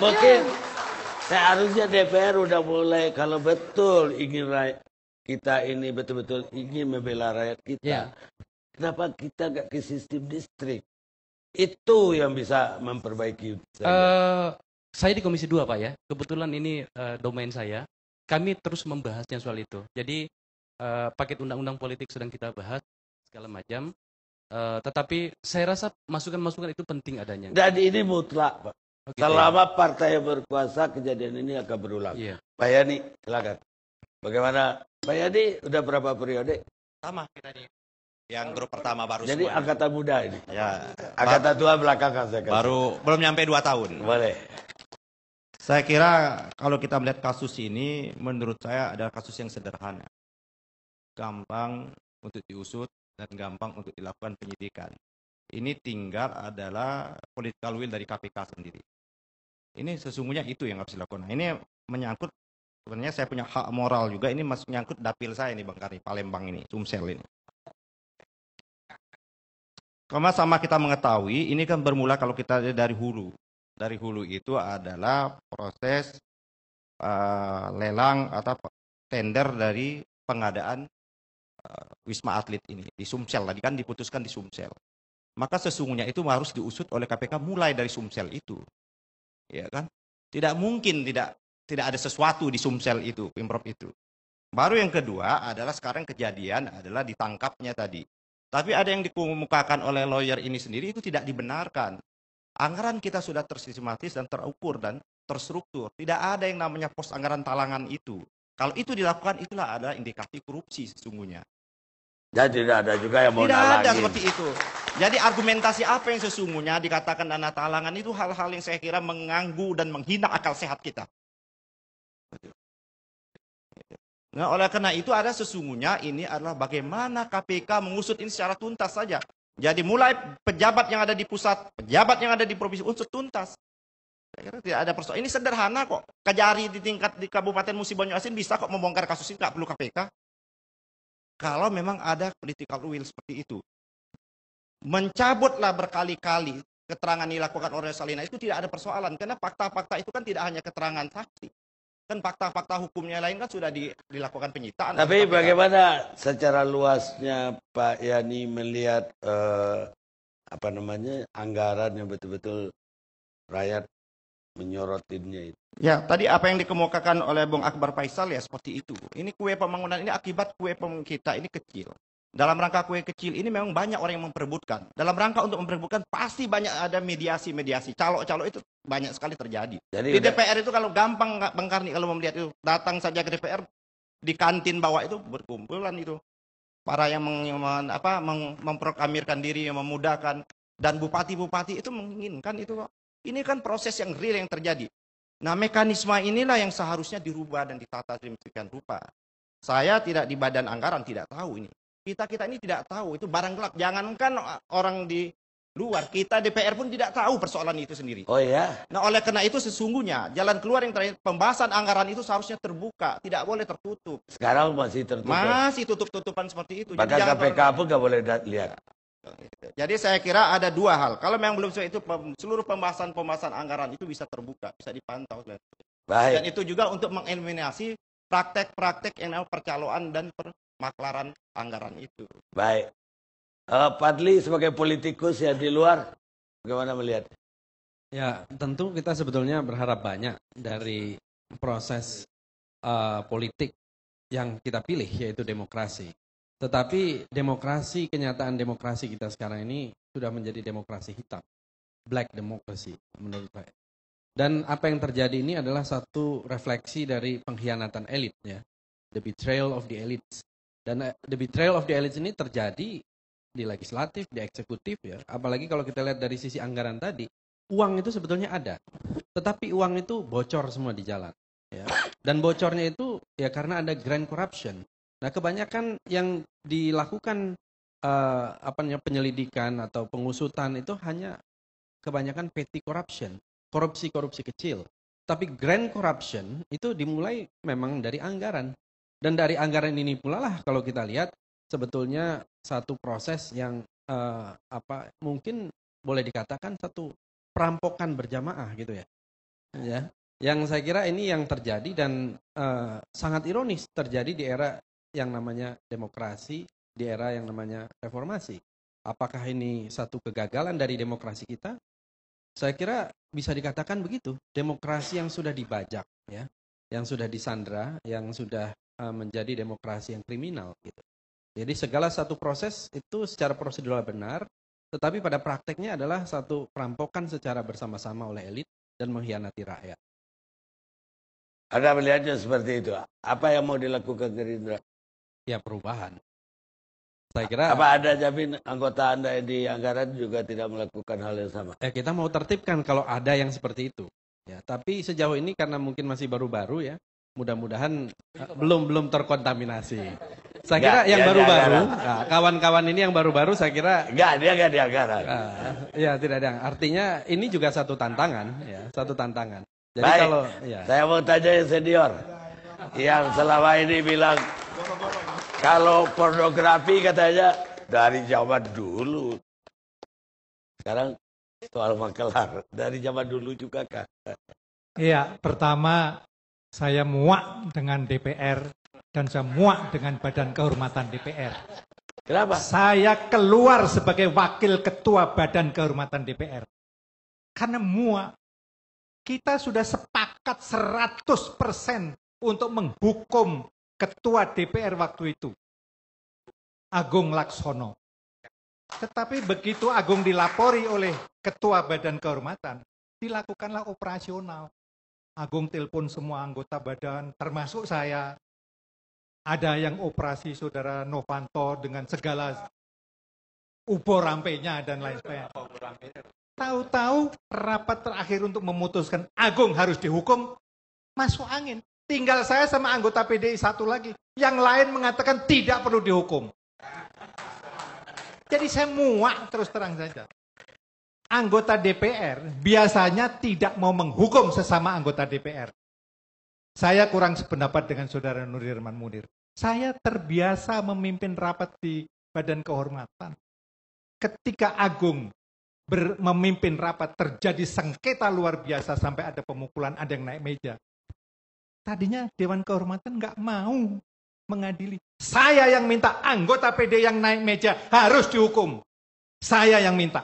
Mungkin seharusnya DPR udah mulai kalau betul ingin kita ini betul-betul ingin membela rakyat kita. Kenapa kita gak ke sistem distrik? Itu yang bisa memperbaiki saja. Saya di Komisi 2, Pak ya. Kebetulan ini domain saya. Kami terus membahasnya soal itu. Jadi paket undang-undang politik sedang kita bahas segala macam. Tetapi saya rasa masukan-masukan itu penting adanya. Dan ini mutlak, Pak. Gitu Selama partai yang berkuasa, kejadian ini akan berulang. Pak Yani, silakan. Bagaimana? Pak Yani, udah berapa periode? Sama kita nih. Yang grup pertama baru Jadi semuanya. angkatan muda ini. Ya. Angkatan tua belakangan saya kasih. Belum nyampe 2 tahun. Boleh. Saya kira kalau kita melihat kasus ini, menurut saya adalah kasus yang sederhana. Gampang untuk diusut dan gampang untuk dilakukan penyidikan. Ini tinggal adalah political will dari KPK sendiri. Ini sesungguhnya itu yang harus dilakukan. Nah, ini menyangkut, sebenarnya saya punya hak moral juga, ini masih menyangkut dapil saya nih Bang Kari, Palembang ini, Sumsel ini. Karena sama kita mengetahui, ini kan bermula kalau kita dari hulu. Dari hulu itu adalah proses lelang atau tender dari pengadaan Wisma Atlet ini di Sumsel. Tadi kan diputuskan di Sumsel. Maka sesungguhnya itu harus diusut oleh KPK mulai dari Sumsel itu. Ya kan? Tidak mungkin tidak ada sesuatu di Sumsel itu, Pemprov itu. Baru yang kedua adalah sekarang kejadian adalah ditangkapnya tadi. Tapi ada yang dikemukakan oleh lawyer ini sendiri itu tidak dibenarkan. Anggaran kita sudah tersistematis dan terukur dan terstruktur. Tidak ada yang namanya pos anggaran talangan itu. Kalau itu dilakukan, itulah adalah indikasi korupsi sesungguhnya. Jadi tidak ada juga yang mau Tidak nalangin. ada seperti itu. Jadi argumentasi apa yang sesungguhnya dikatakan dana talangan itu hal-hal yang saya kira mengganggu dan menghina akal sehat kita. Nah, oleh karena itu ada sesungguhnya ini adalah bagaimana KPK mengusut ini secara tuntas saja. Jadi mulai pejabat yang ada di pusat, pejabat yang ada di provinsi usut tuntas. Saya kira tidak ada persoalan. Ini sederhana kok. Kejari di tingkat di Kabupaten Musi Banyu Asin bisa kok membongkar kasus ini, nggak perlu KPK. Kalau memang ada political will seperti itu. Mencabutlah berkali-kali keterangan yang dilakukan oleh Salina itu tidak ada persoalan. Karena fakta-fakta itu kan tidak hanya keterangan saksi. Kan fakta-fakta hukumnya lain kan sudah dilakukan penyitaan. Tapi bagaimana secara luasnya Pak Yani melihat anggaran yang betul-betul rakyat menyorotinnya itu? Ya, tadi apa yang dikemukakan oleh Bung Akbar Faisal ya seperti itu. Ini kue pembangunan ini akibat kue kita ini kecil. Dalam rangka kue kecil ini memang banyak orang yang memperebutkan. Dalam rangka untuk memperebutkan pasti banyak ada mediasi-mediasi. Calo-calo itu banyak sekali terjadi. Jadi di DPR itu kalau gampang Bang Karni kalau mau melihat itu datang saja ke DPR di kantin bawah itu berkumpulan itu para yang memproklamirkan diri yang memudahkan dan bupati-bupati itu menginginkan itu kok. Ini kan proses yang real yang terjadi. Nah, mekanisme inilah yang seharusnya dirubah dan ditata sedemikian rupa. Saya tidak di badan anggaran tidak tahu ini. Kita ini tidak tahu, itu barang gelap. Jangankan orang di luar, kita DPR pun tidak tahu persoalan itu sendiri. Oh ya? Nah, oleh karena itu sesungguhnya jalan keluar yang terakhir, pembahasan anggaran itu seharusnya terbuka, tidak boleh tertutup. Sekarang masih tertutup. Masih tutup-tutupan seperti itu. Bahkan KPK pun nggak boleh lihat. Jadi saya kira ada dua hal. Kalau memang belum sesuai itu, seluruh pembahasan anggaran itu bisa terbuka, bisa dipantau. Baik. Dan itu juga untuk mengeliminasi praktek-praktek yang namanya percaloan dan permaklaran anggaran itu. Baik. Fadli sebagai politikus yang di luar, bagaimana melihat? Ya, tentu kita sebetulnya berharap banyak dari proses politik yang kita pilih, yaitu demokrasi. Tetapi demokrasi, kenyataan demokrasi kita sekarang ini sudah menjadi demokrasi hitam. Black democracy menurut saya. Dan apa yang terjadi ini adalah satu refleksi dari pengkhianatan elit, ya. The betrayal of the elites. Dan the betrayal of the elites ini terjadi di legislatif, di eksekutif, ya. Apalagi kalau kita lihat dari sisi anggaran tadi, uang itu sebetulnya ada. Tetapi uang itu bocor semua di jalan, ya. Dan bocornya itu ya karena ada grand corruption. Nah, kebanyakan yang dilakukan penyelidikan atau pengusutan itu hanya kebanyakan petty corruption, korupsi-korupsi kecil. Tapi grand corruption itu dimulai memang dari anggaran. Dan dari anggaran ini pula lah kalau kita lihat sebetulnya satu proses yang mungkin boleh dikatakan satu perampokan berjamaah gitu ya. Ya, yang saya kira ini yang terjadi dan sangat ironis terjadi di era yang namanya demokrasi, di era yang namanya reformasi. Apakah ini satu kegagalan dari demokrasi kita? Saya kira bisa dikatakan begitu. Demokrasi yang sudah dibajak, ya, yang sudah disandra, yang sudah menjadi demokrasi yang kriminal. Gitu. Jadi segala satu proses itu secara prosedural benar, tetapi pada prakteknya adalah satu perampokan secara bersama-sama oleh elit dan mengkhianati rakyat. Anda melihatnya seperti itu. Apa yang mau dilakukan Gerindra? Ya perubahan. Saya kira. Apa ada jamin anggota Anda di anggaran juga tidak melakukan hal yang sama? Ya kita mau tertibkan kalau ada yang seperti itu. Ya, tapi sejauh ini karena mungkin masih baru-baru ya, mudah-mudahan belum terkontaminasi. Saya kira yang baru-baru, nah, kawan-kawan ini yang baru-baru saya kira. Dia nggak di anggaran. Ya tidak ada. Artinya ini juga satu tantangan, ya, satu tantangan. Jadi baik, kalau, ya. Saya mau tanya yang senior, yang selama ini bilang kalau pornografi katanya dari zaman dulu. Sekarang soal makelar dari zaman dulu juga kan. Iya, pertama saya muak dengan DPR dan saya muak dengan Badan Kehormatan DPR. Kenapa? Saya keluar sebagai wakil ketua Badan Kehormatan DPR. Karena muak. Kita sudah sepakat 100% untuk menghukum ketua DPR waktu itu, Agung Laksono. Tetapi begitu Agung dilapori oleh ketua Badan Kehormatan, dilakukanlah operasional. Agung telepon semua anggota badan, termasuk saya. Ada yang operasi saudara Novanto dengan segala ubor rampenya dan lain sebagainya. Tahu-tahu rapat terakhir untuk memutuskan Agung harus dihukum, masuk angin. Tinggal saya sama anggota PDI satu lagi. Yang lain mengatakan tidak perlu dihukum. Jadi saya muak terus terang saja. Anggota DPR biasanya tidak mau menghukum sesama anggota DPR. Saya kurang sependapat dengan saudara Nurdirman Munir. Saya terbiasa memimpin rapat di Badan Kehormatan. Ketika Agung memimpin rapat terjadi sengketa luar biasa sampai ada pemukulan, ada yang naik meja. Tadinya Dewan Kehormatan nggak mau mengadili. Saya yang minta anggota PD yang naik meja harus dihukum. Saya yang minta.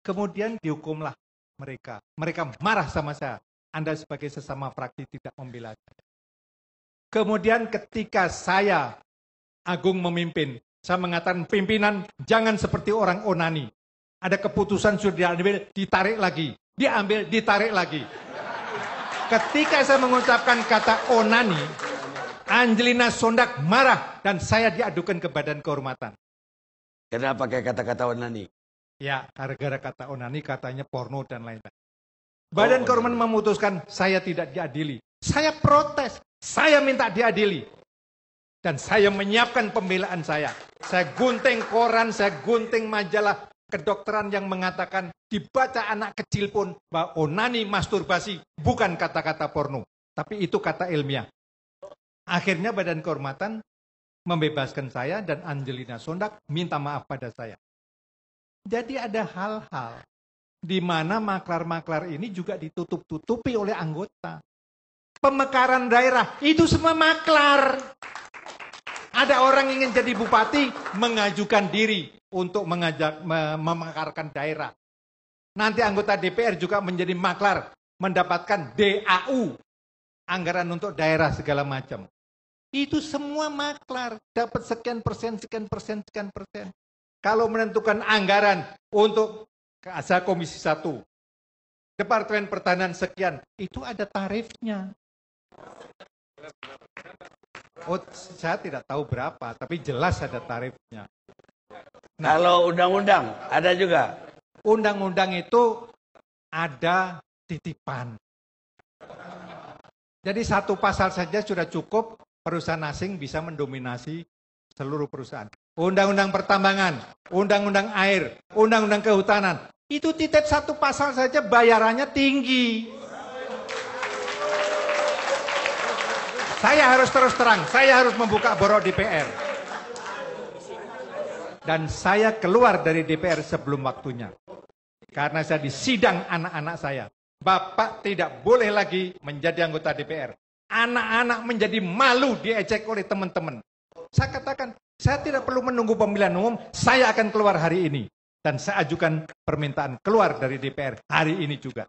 Kemudian dihukumlah mereka. Mereka marah sama saya. Anda sebagai sesama fraksi tidak membela saya. Kemudian ketika saya Agung memimpin, saya mengatakan pimpinan jangan seperti orang onani. Ada keputusan sudah diambil, ditarik lagi. Diambil, ditarik lagi. Ketika saya mengucapkan kata onani, Angelina Sondak marah dan saya diadukan ke Badan Kehormatan. Kenapa pakai kata-kata onani? Ya, gara-gara kata onani katanya porno dan lain-lain. Badan Kehormatan memutuskan saya tidak diadili. Saya protes, saya minta diadili. Dan saya menyiapkan pembelaan saya. Saya gunting koran, saya gunting majalah kedokteran yang mengatakan dibaca anak kecil pun bahwa onani masturbasi bukan kata-kata porno. Tapi itu kata ilmiah. Akhirnya Badan Kehormatan membebaskan saya dan Angelina Sondak minta maaf pada saya. Jadi ada hal-hal di mana maklar-maklar ini juga ditutup-tutupi oleh anggota. Pemekaran daerah, itu semua maklar. Ada orang ingin jadi bupati, mengajukan diri untuk memekarkan daerah. Nanti anggota DPR juga menjadi maklar, mendapatkan DAU, anggaran untuk daerah segala macam. Itu semua maklar, dapat sekian persen, sekian persen, sekian persen. Kalau menentukan anggaran untuk saya Komisi 1, Departemen Pertahanan sekian, itu ada tarifnya. Oh, saya tidak tahu berapa, tapi jelas ada tarifnya. Nah, kalau undang-undang, ada juga? Undang-undang itu ada titipan. Jadi satu pasal saja sudah cukup, perusahaan asing bisa mendominasi seluruh perusahaan. Undang-undang pertambangan, undang-undang air, undang-undang kehutanan. Itu titip satu pasal saja bayarannya tinggi. Saya harus terus terang, saya harus membuka borok DPR. Dan saya keluar dari DPR sebelum waktunya. Karena saya disidang anak-anak saya. Bapak tidak boleh lagi menjadi anggota DPR. Anak-anak menjadi malu diejek oleh teman-teman. Saya katakan, saya tidak perlu menunggu pemilihan umum, saya akan keluar hari ini. Dan saya ajukan permintaan keluar dari DPR hari ini juga.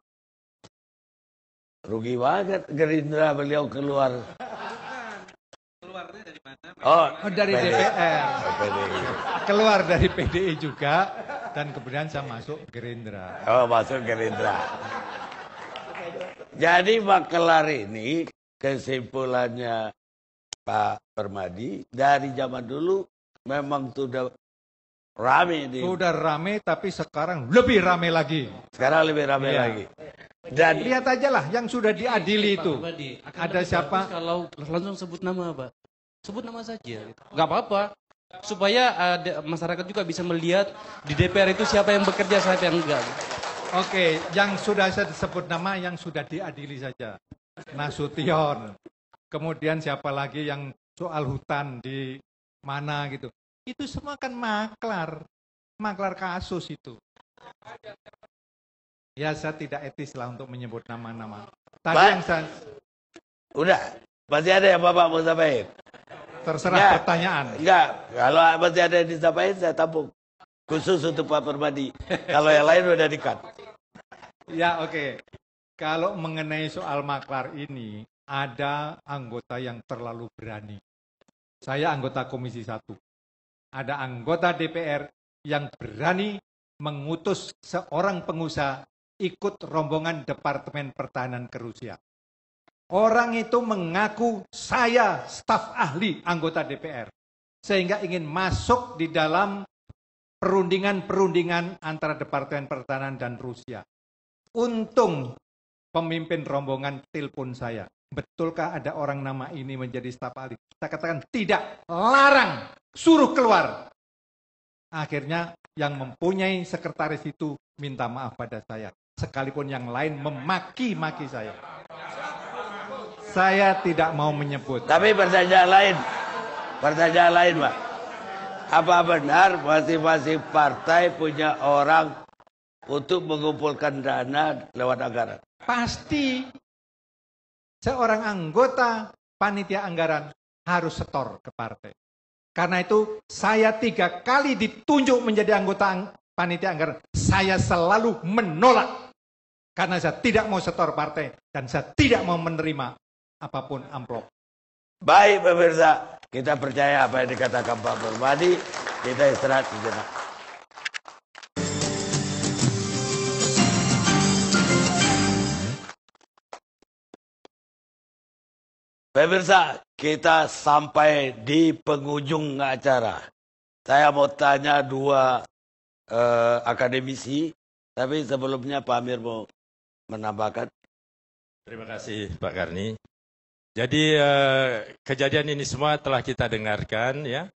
Rugi banget Gerindra beliau keluar. Keluarnya dari mana? Oh, Dari PDI. DPR. PDI. Keluar dari PDI juga. Dan kemudian saya masuk Gerindra. Oh, masuk Gerindra. Jadi Maklar ini kesimpulannya Pak Permadi dari zaman dulu memang sudah rame di. Sudah rame tapi sekarang lebih rame lagi. Sekarang lebih rame Iya. lagi. Dan Lihat aja lah yang sudah diadili itu. Ada siapa? Kalau langsung sebut nama, Pak. Sebut nama saja. Nggak apa-apa. Supaya masyarakat juga bisa melihat di DPR itu siapa yang bekerja, siapa yang enggak. Oke, yang sudah saya sebut nama yang sudah diadili saja. Nasution. Kemudian siapa lagi yang soal hutan di mana gitu. Itu semua kan maklar. Maklar kasus itu. Ya saya tidak etis lah untuk menyebut nama-nama. Tadi Pak. yang saya udah, masih ada yang Bapak mau sampaikan? terserah Enggak. pertanyaan. Enggak, kalau masih ada yang disampaikan saya tampung. Khusus untuk Pak Permadi. Kalau yang lain udah di-cut. Ya oke. Kalau mengenai soal maklar ini, ada anggota yang terlalu berani. Saya anggota Komisi 1. Ada anggota DPR yang berani mengutus seorang pengusaha ikut rombongan Departemen Pertahanan ke Rusia. Orang itu mengaku saya staf ahli anggota DPR. Sehingga ingin masuk di dalam perundingan-perundingan antara Departemen Pertahanan dan Rusia. Untung pemimpin rombongan telepon saya. Betulkah ada orang nama ini menjadi staf ahli? Saya katakan tidak, larang, suruh keluar. Akhirnya yang mempunyai sekretaris itu minta maaf pada saya. Sekalipun yang lain memaki-maki saya. Saya tidak mau menyebut. Tapi pertanyaan lain Pak. Apa benar masing-masing partai punya orang untuk mengumpulkan dana lewat anggaran? Pasti seorang anggota panitia anggaran harus setor ke partai. Karena itu saya 3 kali ditunjuk menjadi anggota panitia anggaran. Saya selalu menolak. Karena saya tidak mau setor partai. Dan saya tidak mau menerima apapun amplop. Baik pemirsa, kita percaya apa yang dikatakan Pak Permadi. Kita istirahat sejenak. Pemirsa, kita sampai di penghujung acara. Saya mau tanya 2 akademisi, tapi sebelumnya Pak Amir mau menambahkan. Terima kasih Pak Karni. Jadi kejadian ini semua telah kita dengarkan ya.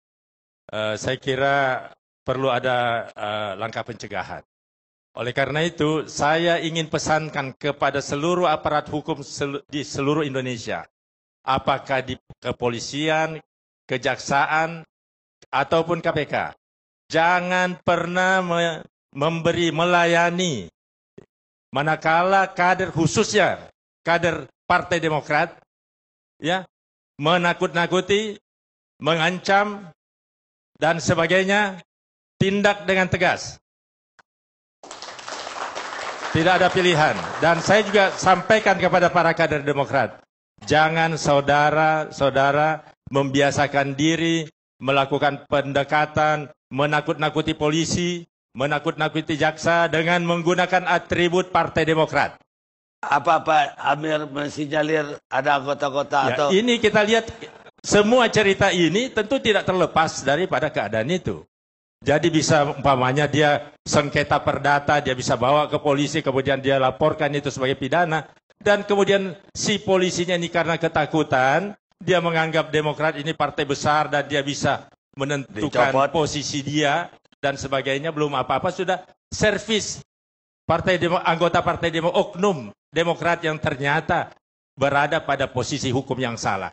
Saya kira perlu ada langkah pencegahan. Oleh karena itu, saya ingin pesankan kepada seluruh aparat hukum di seluruh Indonesia. Apakah di kepolisian, kejaksaan, ataupun KPK. Jangan pernah melayani manakala kader khususnya, kader Partai Demokrat, ya, menakut-nakuti, mengancam, dan sebagainya, tindak dengan tegas. Tidak ada pilihan. Dan saya juga sampaikan kepada para kader Demokrat, jangan saudara-saudara membiasakan diri melakukan pendekatan, menakut-nakuti polisi, menakut-nakuti jaksa dengan menggunakan atribut Partai Demokrat. Apa Pak Amir mensinyalir ada anggota-anggota Ya, atau... ini kita lihat semua cerita ini tentu tidak terlepas daripada keadaan itu. Jadi bisa umpamanya dia sengketa perdata, dia bisa bawa ke polisi, kemudian dia laporkan itu sebagai pidana. Dan kemudian si polisinya ini karena ketakutan, dia menganggap Demokrat ini partai besar dan dia bisa menentukan Dicopot. posisi dia dan sebagainya. Belum apa-apa sudah servis anggota Partai Oknum Demokrat yang ternyata berada pada posisi hukum yang salah.